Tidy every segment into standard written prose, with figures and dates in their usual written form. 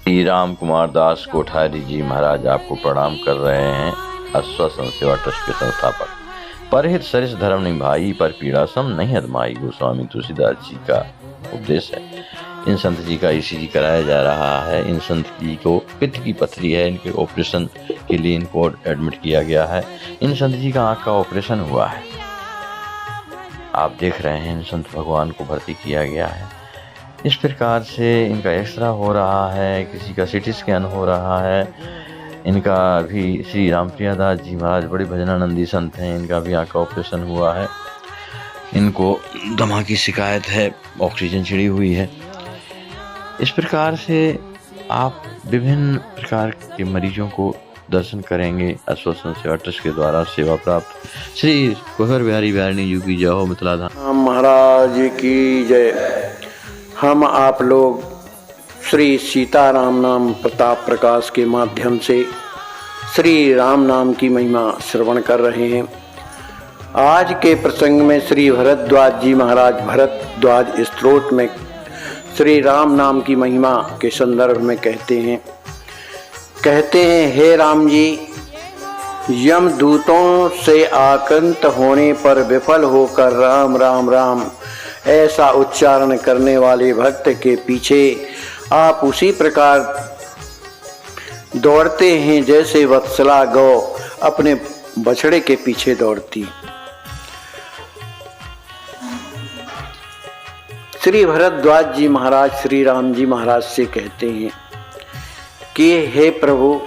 श्री राम कुमार दास कोठारी जी महाराज आपको प्रणाम कर रहे हैं। अश्वसन सेवा ट्रस्ट के संस्थापक। परहित सरिस धर्म निभाई, पर पीड़ा सम नहीं अदमाई, गोस्वामी तुलसीदास जी का उपदेश है। इन संत जी का ईसीजी कराया जा रहा है। इन संत जी को पित्त की पथरी है, इनके ऑपरेशन के लिए इनको एडमिट किया गया है। इन संत जी का आँख का ऑपरेशन हुआ है, आप देख रहे हैं। इन संत भगवान को भर्ती किया गया है। इस प्रकार से इनका एक्सरा हो रहा है, किसी का सीटी स्कैन हो रहा है। इनका भी श्री रामप्रिया दास जी महाराज बड़े भजनानंदी संत हैं, इनका भी आँख का ऑपरेशन हुआ है। इनको दमा की शिकायत है, ऑक्सीजन छिड़ी हुई है। इस प्रकार से आप विभिन्न प्रकार के मरीजों को दर्शन करेंगे। अश्वसन सेवा ट्रस्ट के द्वारा सेवा प्राप्त श्री कुंवर बिहारी बिहारी जी की जय हो। मिथिला धाम महाराज की जय। हम आप लोग श्री सीताराम नाम प्रताप प्रकाश के माध्यम से श्री राम नाम की महिमा श्रवण कर रहे हैं। आज के प्रसंग में श्री भरद्वाज जी महाराज भरद्वाज स्तोत्र में श्री राम नाम की महिमा के संदर्भ में कहते हैं, हे राम जी, यम दूतों से आक्रांत होने पर विफल होकर राम राम राम ऐसा उच्चारण करने वाले भक्त के पीछे आप उसी प्रकार दौड़ते हैं जैसे वत्सला गौ अपने बछड़े के पीछे दौड़ती। श्री भरद्वाज जी महाराज श्री राम जी महाराज से कहते हैं कि हे प्रभु,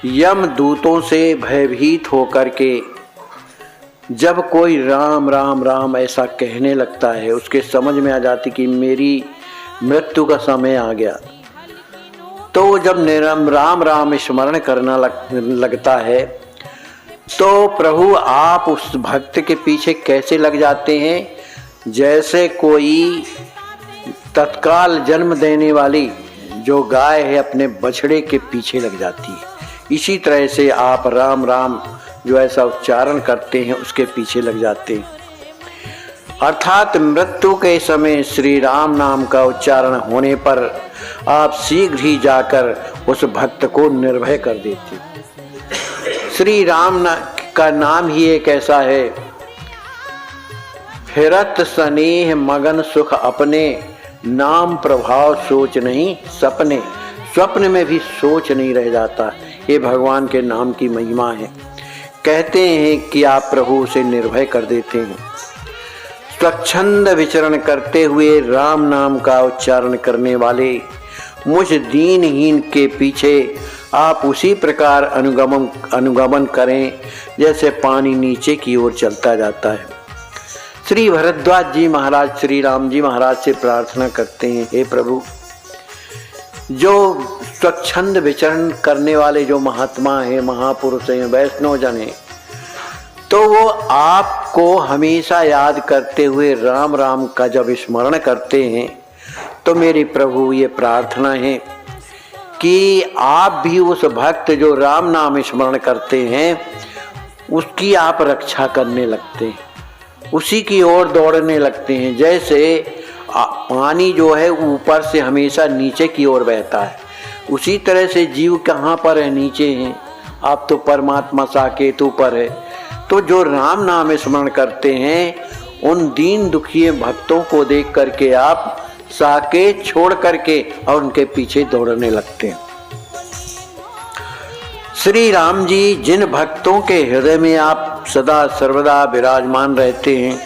यम दूतों से भयभीत होकर के जब कोई राम राम राम ऐसा कहने लगता है, उसके समझ में आ जाती कि मेरी मृत्यु का समय आ गया, तो जब राम राम स्मरण करना लगता है, तो प्रभु आप उस भक्त के पीछे कैसे लग जाते हैं, जैसे कोई तत्काल जन्म देने वाली जो गाय है अपने बछड़े के पीछे लग जाती है। इसी तरह से आप राम राम जो ऐसा उच्चारण करते हैं उसके पीछे लग जाते हैं। अर्थात मृत्यु के समय श्री राम नाम का उच्चारण होने पर आप शीघ्र ही जाकर उस भक्त को निर्भय कर देते। श्री राम का नाम ही एक ऐसा है, फिरत स्नेह मगन सुख अपने, नाम प्रभाव सोच नहीं सपने। स्वप्न में भी सोच नहीं रह जाता। ये भगवान के नाम की महिमा है। कहते हैं कि आप प्रभु से निर्भय कर देते हैं। स्वच्छंद विचरण करते हुए राम नाम का उच्चारण करने वाले मुझ दीनहीन के पीछे आप उसी प्रकार अनुगमन करें जैसे पानी नीचे की ओर चलता जाता है। श्री भरद्वाज जी महाराज श्री राम जी महाराज से प्रार्थना करते हैं, हे प्रभु, जो स्वच्छंद विचरण करने वाले जो महात्मा हैं, महापुरुष हैं, वैष्णव जन हैं, तो वो आपको हमेशा याद करते हुए राम राम का जब स्मरण करते हैं, तो मेरे प्रभु ये प्रार्थना है कि आप भी उस भक्त जो राम नाम स्मरण करते हैं उसकी आप रक्षा करने लगते हैं, उसी की ओर दौड़ने लगते हैं। जैसे पानी जो है ऊपर से हमेशा नीचे की ओर बहता है, उसी तरह से जीव कहाँ पर है, नीचे हैं। आप तो परमात्मा साकेतु पर है। तो जो राम नाम स्मरण करते हैं उन दीन दुखी भक्तों को देख करके आप साकेत छोड़ करके और उनके पीछे दौड़ने लगते हैं। श्री राम जी जिन भक्तों के हृदय में आप सदा सर्वदा विराजमान रहते हैं,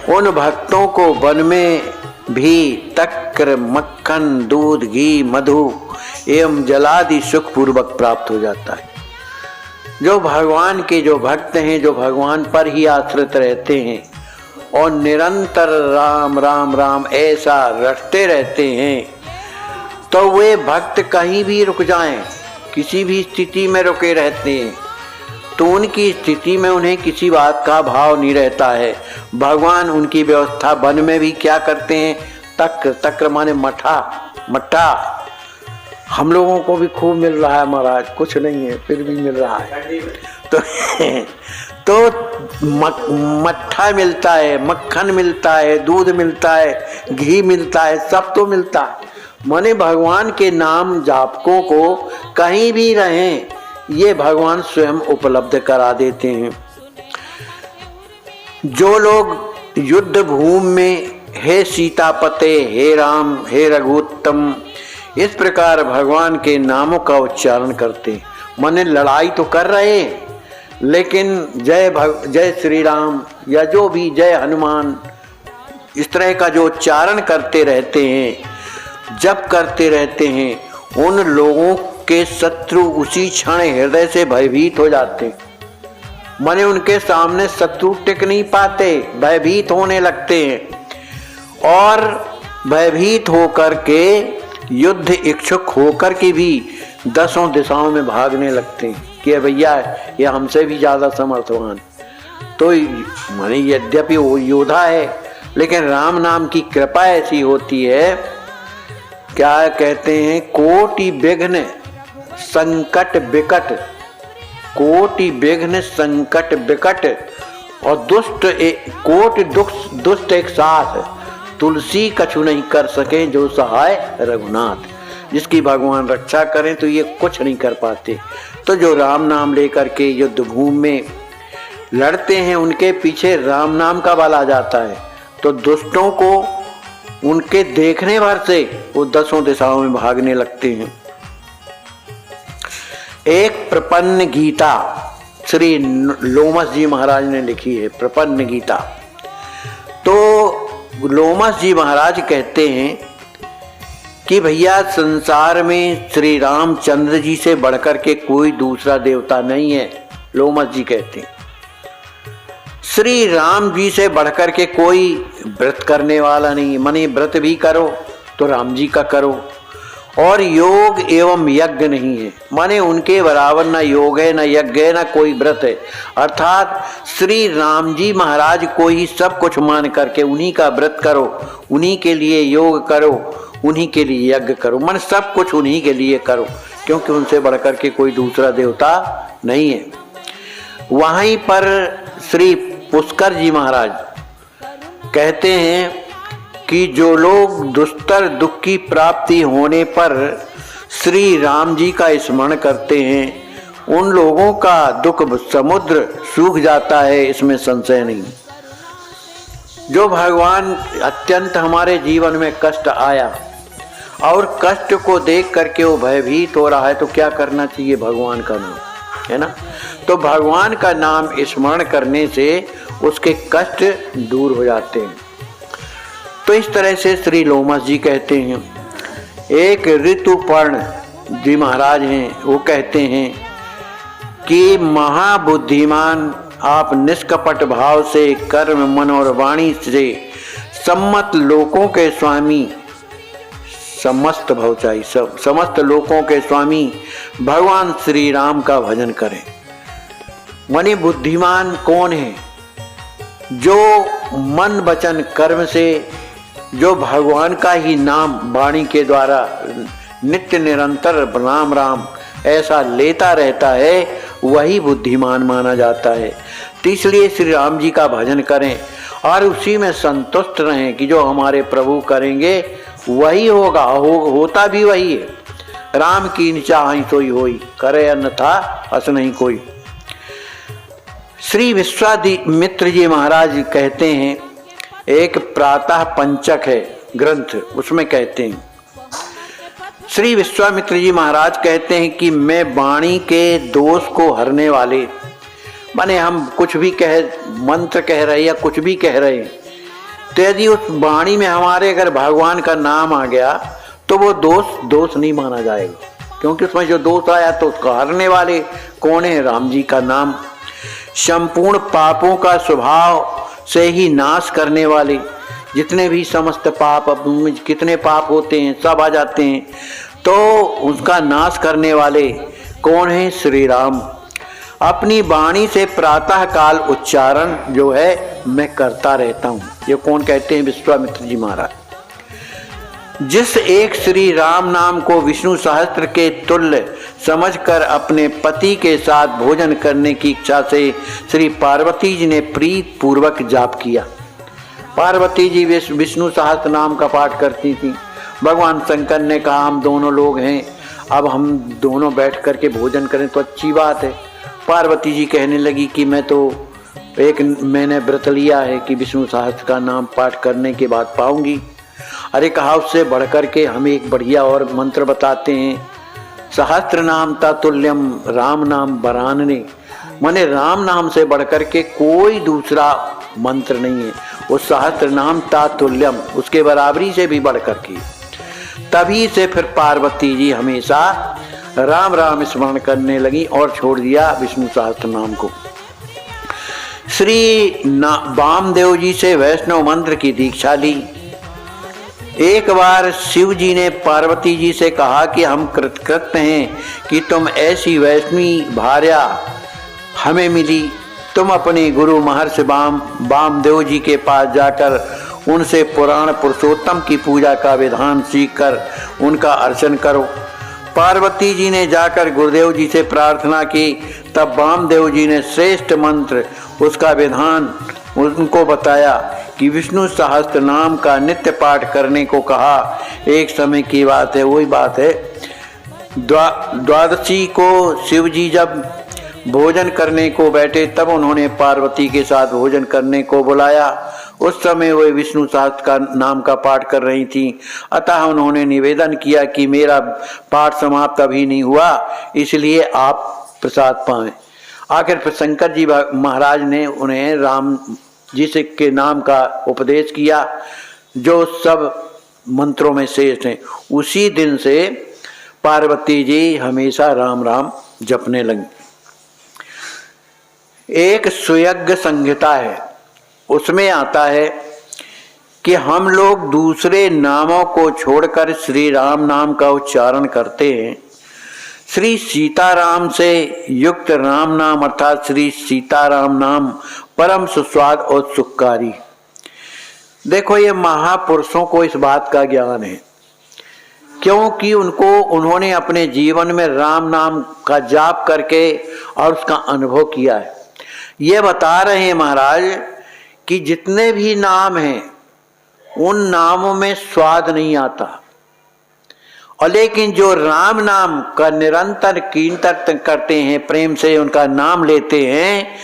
उन भक्तों को वन में भी तक्र मक्खन दूध घी मधु एवं जलादि सुख पूर्वक प्राप्त हो जाता है। जो भगवान के जो भक्त हैं, जो भगवान पर ही आश्रित रहते हैं और निरंतर राम राम राम ऐसा रटते रहते हैं, तो वे भक्त कहीं भी रुक जाएं, किसी भी स्थिति में रुके रहते हैं, तो उनकी स्थिति में उन्हें किसी बात का भाव नहीं रहता है। भगवान उनकी व्यवस्था वन में भी क्या करते हैं, तक्र माने मट्ठा हम लोगों को भी खूब मिल रहा है महाराज, कुछ नहीं है फिर भी मिल रहा है। तो मट्ठा मिलता है, मक्खन मिलता है, दूध मिलता है, घी मिलता है, सब तो मिलता है। माने भगवान के नाम जापकों को कहीं भी रहें ये भगवान स्वयं उपलब्ध करा देते हैं। जो लोग युद्ध भूमि में हे सीतापते, हे राम, हे रघुत्तम इस प्रकार भगवान के नामों का उच्चारण करते, माने लड़ाई तो कर रहे लेकिन जय श्री राम या जो भी जय हनुमान इस तरह का जो उच्चारण करते रहते हैं, जप करते रहते हैं, उन लोगों के शत्रु उसी क्षण हृदय से भयभीत हो जाते, माने उनके सामने शत्रु टिक नहीं पाते, भयभीत होने लगते हैं और भयभीत होकर के युद्ध इच्छुक होकर के भी दसों दिशाओं में भागने लगते हैं कि भैया ये हमसे भी ज्यादा समर्थवान। तो माने यद्यपि वो योद्धा है लेकिन राम नाम की कृपा ऐसी होती है, क्या कहते हैं, कोटि विघ्न संकट विकट, कोटि विघ्न संकट विकट और कोटि दुष्ट एक साथ, तुलसी कछु नहीं कर सके जो सहाय रघुनाथ। जिसकी भगवान रक्षा करें तो ये कुछ नहीं कर पाते। तो जो राम नाम लेकर के युद्ध भूमि में लड़ते हैं उनके पीछे राम नाम का बल आ जाता है, तो दुष्टों को उनके देखने भर से वो दसों दिशाओं में भागने लगते हैं। एक प्रपन्न गीता श्री लोमस जी महाराज ने लिखी है, प्रपन्न गीता। तो लोमस जी महाराज कहते हैं कि भैया संसार में श्री रामचंद्र जी से बढ़कर के कोई दूसरा देवता नहीं है। लोमस जी कहते हैं श्री राम जी से बढ़कर के कोई व्रत करने वाला नहीं, माने व्रत भी करो तो राम जी का करो, और योग एवं यज्ञ नहीं है, माने उनके बराबर ना योग है, ना यज्ञ है, ना कोई व्रत है। अर्थात श्री राम जी महाराज को ही सब कुछ मान करके उन्हीं का व्रत करो, उन्हीं के लिए योग करो, उन्हीं के लिए यज्ञ करो, मन सब कुछ उन्हीं के लिए करो, क्योंकि उनसे बढ़कर के कोई दूसरा देवता नहीं है। वहीं पर श्री पुष्कर जी महाराज कहते हैं कि जो लोग दुस्तर दुख की प्राप्ति होने पर श्री राम जी का स्मरण करते हैं उन लोगों का दुख समुद्र सूख जाता है, इसमें संशय नहीं। जो भगवान अत्यंत हमारे जीवन में कष्ट आया और कष्ट को देख करके वो भयभीत हो रहा है, तो क्या करना चाहिए, भगवान का नाम है ना। तो भगवान का नाम स्मरण करने से उसके कष्ट दूर हो जाते हैं। तो इस तरह से श्री लोमस जी कहते हैं। एक ऋतुपर्ण जी महाराज हैं, वो कहते हैं कि महाबुद्धिमान आप निष्कपट भाव से कर्म मन और वाणी से सम्मत लोकों के स्वामी, समस्त भवचाई समस्त लोकों के स्वामी भगवान श्री राम का भजन करें। मनि बुद्धिमान कौन है, जो मन वचन कर्म से जो भगवान का ही नाम वाणी के द्वारा नित्य निरंतर राम राम ऐसा लेता रहता है, वही बुद्धिमान माना जाता है। तो इसलिए श्री राम जी का भजन करें और उसी में संतुष्ट रहें कि जो हमारे प्रभु करेंगे वही होगा, होता भी वही है। राम की चाहि सोई होई, करे अन्यथा हस नहीं कोई। श्री विश्वामित्र जी महाराज कहते हैं, एक प्रातः पंचक है ग्रंथ, उसमें कहते हैं, श्री विश्वामित्र जी महाराज कहते हैं कि मैं वाणी के दोष को हरने वाले, माने हम कुछ भी मंत्र कह रहे या कुछ भी कह रहे, तो यदि उस वाणी में हमारे अगर भगवान का नाम आ गया तो वो दोष नहीं माना जाएगा, क्योंकि उसमें जो दोष आया तो उसको हरने वाले कौन है, राम जी का नाम। संपूर्ण पापों का स्वभाव से ही नाश करने वाले, जितने भी समस्त पाप, अब कितने पाप होते हैं सब आ जाते हैं, तो उसका नाश करने वाले कौन है, श्री राम। अपनी वाणी से प्रातः काल उच्चारण जो है मैं करता रहता हूँ। ये कौन कहते हैं, विश्वामित्र जी महाराज। जिस एक श्री राम नाम को विष्णु सहस्त्र के तुल्य समझकर अपने पति के साथ भोजन करने की इच्छा से श्री पार्वती जी ने प्रीत पूर्वक जाप किया। पार्वती जी विष्णु सहस्त्र नाम का पाठ करती थी भगवान शंकर ने कहा हम दोनों लोग हैं, अब हम दोनों बैठ करके भोजन करें तो अच्छी बात है। पार्वती जी कहने लगी कि मैंने व्रत लिया है कि विष्णु सहस्त्र का नाम पाठ करने के बाद पाऊंगी। अरे कहा उससे बढ़कर के हम एक बढ़िया और मंत्र बताते हैं, सहस्त्र नाम तातुल्यम राम नाम वरानने, माने राम नाम से बढ़कर के कोई दूसरा मंत्र नहीं है। उस सहस्त्र नाम तातुल्यम, उसके बराबरी से भी बढ़कर के। तभी से फिर पार्वती जी हमेशा राम राम स्मरण करने लगी और छोड़ दिया विष्णु सहस्त्र नाम को। श्री वामदेव जी से वैष्णव मंत्र की दीक्षा ली। एक बार शिव जी ने पार्वती जी से कहा कि हम कृतकृत हैं कि तुम ऐसी वैष्णवी भार्या हमें मिली। तुम अपने गुरु महर्षि वामदेव जी के पास जाकर उनसे पुराण पुरुषोत्तम की पूजा का विधान सीखकर उनका अर्चन करो। पार्वती जी ने जाकर गुरुदेव जी से प्रार्थना की। तब वामदेव जी ने श्रेष्ठ मंत्र, उसका विधान उनको बताया कि विष्णु सहस्त्र नाम का नित्य पाठ करने को कहा। एक समय की बात है, वही बात है, द्वादशी को शिव जी जब भोजन करने को बैठे तब उन्होंने पार्वती के साथ भोजन करने को बुलाया। उस समय वे विष्णु सहस्त्र का नाम का पाठ कर रही थी। अतः उन्होंने निवेदन किया कि मेरा पाठ समाप्त अभी नहीं हुआ, इसलिए आप प्रसाद पाएं। आखिर फिर शंकर जी महाराज ने उन्हें राम जी से के नाम का उपदेश किया, जो सब मंत्रों में श्रेष्ठ हैं। उसी दिन से पार्वती जी हमेशा राम राम जपने लगी। एक सुयज्ञ संहिता है, उसमें आता है कि हम लोग दूसरे नामों को छोड़कर श्री राम नाम का उच्चारण करते हैं। श्री सीताराम से युक्त राम नाम अर्थात श्री सीताराम नाम परम सुस्वाद और सुखकारी। देखो, ये महापुरुषों को इस बात का ज्ञान है, क्योंकि उन्होंने अपने जीवन में राम नाम का जाप करके और उसका अनुभव किया है। ये बता रहे हैं महाराज कि जितने भी नाम हैं उन नामों में स्वाद नहीं आता, और लेकिन जो राम नाम का निरंतर कीर्तन करते हैं, प्रेम से उनका नाम लेते हैं,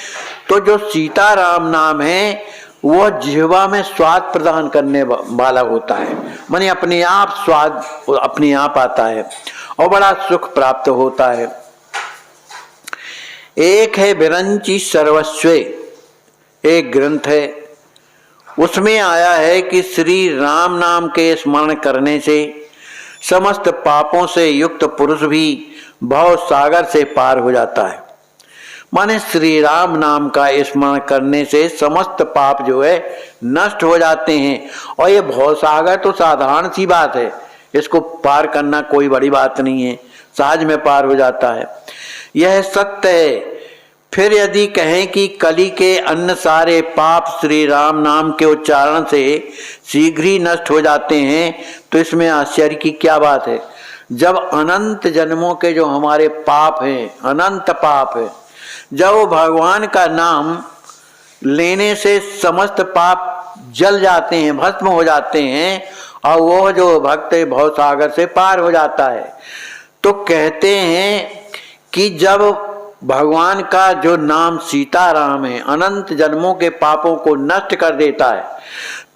तो जो सीताराम नाम है वह जिह्वा में स्वाद प्रदान करने वाला होता है। माने अपने आप स्वाद अपने आप आता है और बड़ा सुख प्राप्त होता है। एक है विरंची सर्वस्वे, एक ग्रंथ है, उसमें आया है कि श्री राम नाम के स्मरण करने से समस्त पापों से युक्त पुरुष भी भव सागर से पार हो जाता है। माने श्री राम नाम का स्मरण करने से समस्त पाप जो है नष्ट हो जाते हैं। और ये भव सागर तो साधारण सी बात है, इसको पार करना कोई बड़ी बात नहीं है, सहज में पार हो जाता है, यह सत्य है। फिर यदि कहें कि कली के अन्य सारे पाप श्री राम नाम के उच्चारण से शीघ्र ही नष्ट हो जाते हैं, तो इसमें आश्चर्य की क्या बात है। जब अनंत जन्मों के जो हमारे पाप हैं, अनंत पाप है, जब वो भगवान का नाम लेने से समस्त पाप जल जाते हैं, भस्म हो जाते हैं, और वो जो भक्त भव सागर से पार हो जाता है। तो कहते हैं कि जब भगवान का जो नाम सीताराम है अनंत जन्मों के पापों को नष्ट कर देता है,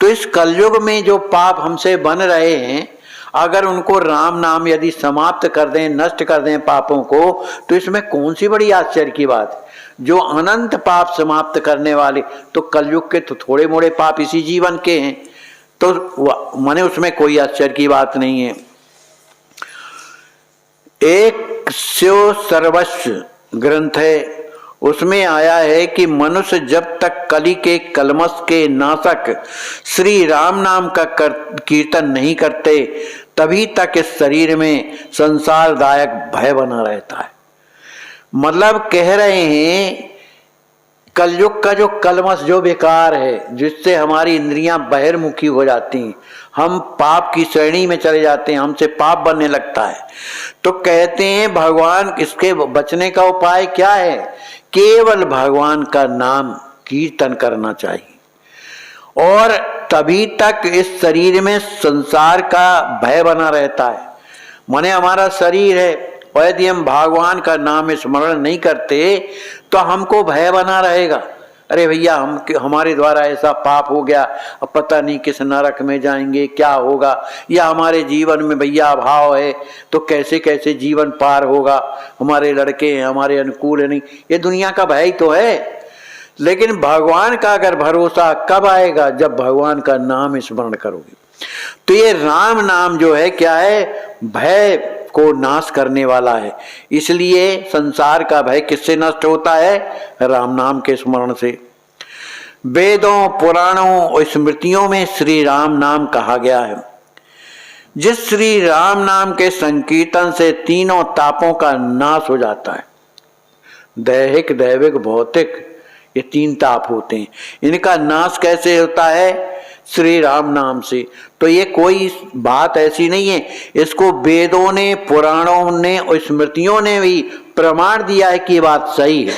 तो इस कलयुग में जो पाप हमसे बन रहे हैं, अगर उनको राम नाम यदि समाप्त कर दें, नष्ट कर दें पापों को, तो इसमें कौन सी बड़ी आश्चर्य की बात है। जो अनंत पाप समाप्त करने वाले, तो कलयुग के तो थोड़े मोड़े पाप इसी जीवन के हैं, तो माने उसमें कोई आश्चर्य की बात नहीं है। एक स्यो सर्वस्व ग्रंथ है, उसमें आया है कि मनुष्य जब तक कली के कलमश के नाशक श्री राम नाम का कीर्तन नहीं करते, तभी तक इस शरीर में संसारदायक भय बना रहता है। मतलब कह रहे हैं कलयुग का जो कलमश, जो विकार है, जिससे हमारी इंद्रियां बहिर्मुखी हो जाती हैं, हम पाप की श्रेणी में चले जाते हैं, हमसे पाप बनने लगता है, तो कहते हैं भगवान इसके बचने का उपाय क्या है। केवल भगवान का नाम कीर्तन करना चाहिए। और तभी तक इस शरीर में संसार का भय बना रहता है। माने हमारा शरीर है और यदि हम भगवान का नाम स्मरण नहीं करते तो हमको भय बना रहेगा। अरे भैया हमारे द्वारा ऐसा पाप हो गया, अब पता नहीं किस नरक में जाएंगे, क्या होगा, या हमारे जीवन में भैया अभाव है तो कैसे कैसे जीवन पार होगा, हमारे लड़के हैं हमारे अनुकूल है नहीं, ये दुनिया का भय तो है। लेकिन भगवान का अगर भरोसा कब आएगा? जब भगवान का नाम स्मरण करोगे। तो ये राम नाम जो है क्या है? भय को नाश करने वाला है। इसलिए संसार का भय किससे नष्ट होता है? राम नाम के स्मरण से। वेदों, पुराणों और स्मृतियों में श्री राम नाम कहा गया है। जिस श्री राम नाम के संकीर्तन से तीनों तापों का नाश हो जाता है। दैहिक, दैविक, भौतिक, ये तीन ताप होते हैं। इनका नाश कैसे होता है? श्री राम नाम से। तो ये कोई बात ऐसी नहीं है, इसको वेदों ने, पुराणों ने और स्मृतियों ने भी प्रमाण दिया है कि ये बात सही है।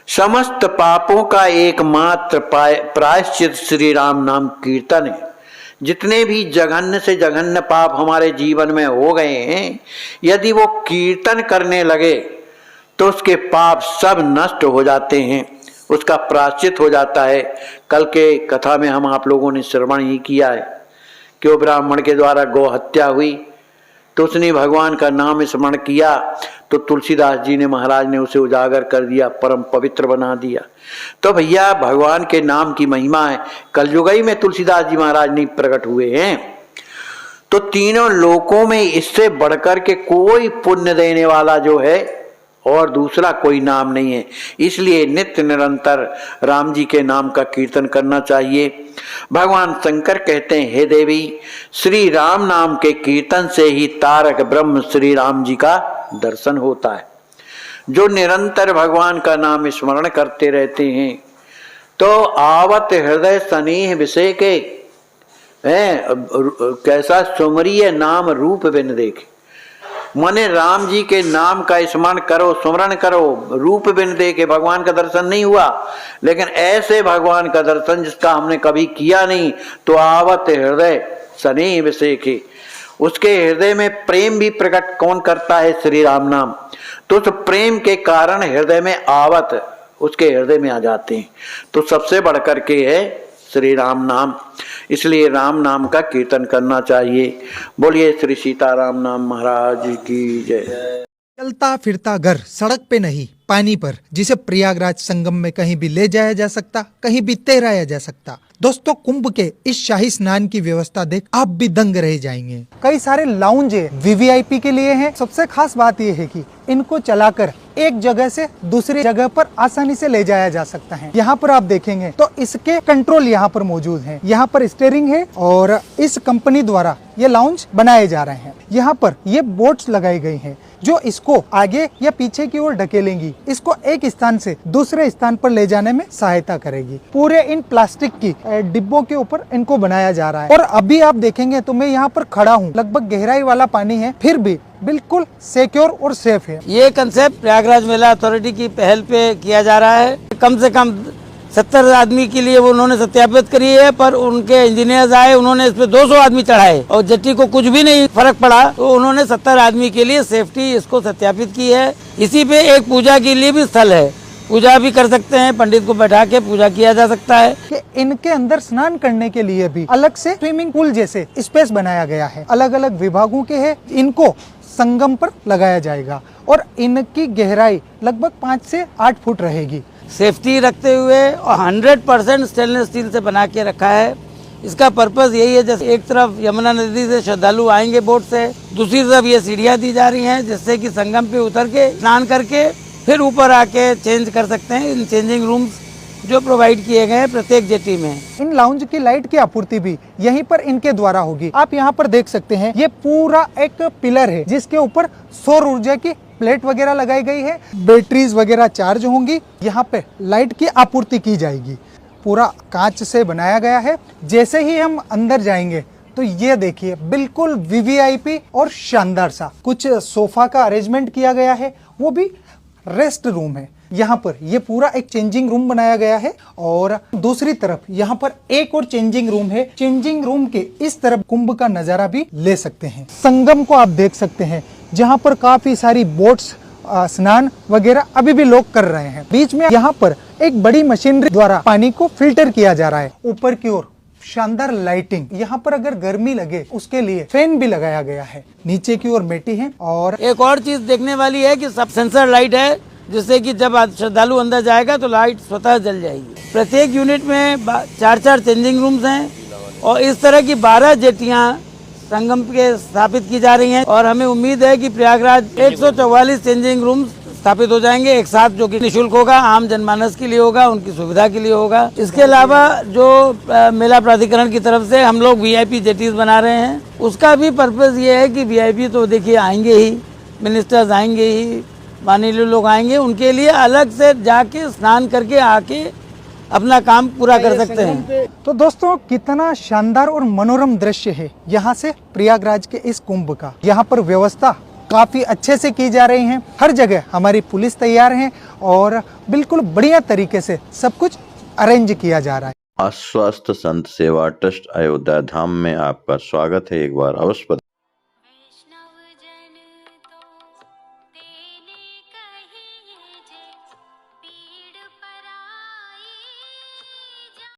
समस्त पापों का एकमात्र प्रायश्चित श्री राम नाम कीर्तन है। जितने भी जघन्य से जघन्य पाप हमारे जीवन में हो गए हैं, यदि वो कीर्तन करने लगे तो उसके पाप सब नष्ट हो जाते हैं, उसका प्रायश्चित हो जाता है। कल के कथा में हम आप लोगों ने श्रवण ही किया है कि वो ब्राह्मण के द्वारा गौ हत्या हुई तो उसने भगवान का नाम स्मरण किया तो तुलसीदास जी ने, महाराज ने उसे उजागर कर दिया, परम पवित्र बना दिया। तो भैया भगवान के नाम की महिमा है। कलयुगी में तुलसीदास जी महाराज नहीं प्रकट हुए हैं। तो तीनों लोकों में इससे बढ़कर के कोई पुण्य देने वाला जो है और दूसरा कोई नाम नहीं है। इसलिए नित्य निरंतर राम जी के नाम का कीर्तन करना चाहिए। भगवान शंकर कहते हैं, हे देवी, श्री राम नाम के कीर्तन से ही तारक ब्रह्म श्री राम जी का दर्शन होता है। जो निरंतर भगवान का नाम स्मरण करते रहते हैं तो आवत हृदय स्नेह विषय के कैसा सुमरिय नाम रूप बिन देखे। मने राम जी के नाम का स्मरण करो, सुमरण करो, रूप बिन देखे भगवान का दर्शन नहीं हुआ। लेकिन ऐसे भगवान का दर्शन जिसका हमने कभी किया नहीं, तो आवत हृदय स्नेह विषय के, उसके हृदय में प्रेम भी प्रकट कौन करता है? श्री राम नाम। तो उस प्रेम के कारण हृदय में आवत उसके हृदय में आ जाते हैं। तो सबसे बढ़कर के है श्री राम नाम। इसलिए राम नाम का कीर्तन करना चाहिए। बोलिए श्री सीताराम नाम महाराज की जय। चलता फिरता घर सड़क पे नहीं, पानी पर, जिसे प्रयागराज संगम में कहीं भी ले जाया जा सकता, कहीं भी तैराया जा सकता। दोस्तों, कुंभ के इस शाही स्नान की व्यवस्था देख आप भी दंग रह जाएंगे। कई सारे लाउंज वीवीआईपी के लिए हैं। सबसे खास बात यह है कि इनको चलाकर एक जगह से दूसरी जगह पर आसानी से ले जाया जा सकता है। यहाँ पर आप देखेंगे तो इसके कंट्रोल यहाँ पर मौजूद हैं। यहाँ पर स्टीयरिंग है और इस कंपनी द्वारा ये लाउंज बनाए जा रहे हैं। यहाँ पर ये बोट्स लगाई गई हैं जो इसको आगे या पीछे की ओर ढकेलेंगी, इसको एक स्थान से दूसरे स्थान पर ले जाने में सहायता करेगी। पूरे इन प्लास्टिक की डिब्बों के ऊपर इनको बनाया जा रहा है। और अभी आप देखेंगे तो मैं यहाँ पर खड़ा हूँ, लगभग गहराई वाला पानी है, फिर भी बिल्कुल सिक्योर और सेफ है। ये कंसेप्ट प्रयागराज मेला अथॉरिटी की पहल पे किया जा रहा है। कम से कम 70 आदमी के लिए वो उन्होंने सत्यापित करी है, पर उनके इंजीनियर्स आए, उन्होंने इस पे 200 आदमी चढ़ाए और जेटी को कुछ भी नहीं फर्क पड़ा, तो उन्होंने 70 आदमी के लिए सेफ्टी इसको सत्यापित की है। इसी पे एक पूजा के लिए भी स्थल है, पूजा भी कर सकते हैं, पंडित को बैठा के पूजा किया जा सकता है। कि इनके अंदर स्नान करने के लिए भी अलग से स्विमिंग पूल जैसे स्पेस बनाया गया है। अलग अलग विभागों के है, इनको संगम पर लगाया जाएगा और इनकी गहराई लगभग 5 से 8 फुट रहेगी। सेफ्टी रखते हुए और 100% स्टेनलेस स्टील से बना के रखा है। इसका पर्पस यही है, जैसे एक तरफ यमुना नदी से श्रद्धालु आएंगे बोट से, दूसरी तरफ ये सीढ़ियाँ दी जा रही हैं जिससे कि संगम पे उतर के स्नान करके फिर ऊपर आके चेंज कर सकते हैं। इन चेंजिंग रूम्स जो प्रोवाइड किए गए हैं प्रत्येक जेटी में। इन लाउंज की लाइट की आपूर्ति भी यहीं पर इनके द्वारा होगी। आप यहाँ पर देख सकते हैं, ये पूरा एक पिलर है जिसके ऊपर सौर ऊर्जा की प्लेट वगैरह लगाई गई है, बैटरीज वगैरह चार्ज होंगी, यहाँ पे लाइट की आपूर्ति की जाएगी। पूरा कांच से बनाया गया है। जैसे ही हम अंदर जाएंगे तो ये देखिए बिल्कुल वीवीआईपी और शानदार सा कुछ सोफा का अरेंजमेंट किया गया है, वो भी रेस्ट रूम है। यहाँ पर ये पूरा एक चेंजिंग रूम बनाया गया है और दूसरी तरफ यहाँ पर एक और चेंजिंग रूम है। चेंजिंग रूम के इस तरफ कुंभ का नजारा भी ले सकते हैं। संगम को आप देख सकते हैं जहाँ पर काफी सारी बोट्स स्नान वगैरह अभी भी लोग कर रहे हैं। बीच में यहाँ पर एक बड़ी मशीनरी द्वारा पानी को फिल्टर किया जा रहा है। ऊपर की ओर शानदार लाइटिंग, यहाँ पर अगर गर्मी लगे उसके लिए फैन भी लगाया गया है। नीचे की ओर मिट्टी है और एक और चीज देखने वाली है कि सब सेंसर लाइट है, जिससे कि जब श्रद्धालु अंदर जाएगा तो लाइट स्वतः जल जाएगी। प्रत्येक यूनिट में 4-4 चेंजिंग रूम्स हैं और इस तरह की 12 जेटियां संगम के स्थापित की जा रही हैं और हमें उम्मीद है कि प्रयागराज 144 चेंजिंग रूम्स स्थापित हो जाएंगे एक साथ, जो कि निःशुल्क होगा, आम जनमानस के लिए होगा, उनकी सुविधा के लिए होगा। इसके अलावा जो मेला प्राधिकरण की तरफ से हम लोग VIP जेटीज बना रहे हैं, उसका भी पर्पस ये है कि VIP तो देखिए आएंगे ही, मिनिस्टर्स आएंगे ही, माननीय लोग आएंगे, उनके लिए अलग से जाके स्नान करके आके अपना काम पूरा कर सकते हैं। तो दोस्तों कितना शानदार और मनोरम दृश्य है यहाँ से प्रयागराज के इस कुंभ का। यहाँ पर व्यवस्था काफी अच्छे से की जा रही है। हर जगह हमारी पुलिस तैयार है और बिल्कुल बढ़िया तरीके से सब कुछ अरेंज किया जा रहा है। आश्वस्त संत सेवा ट्रस्ट अयोध्या धाम में आपका स्वागत है। एक बार अवश्य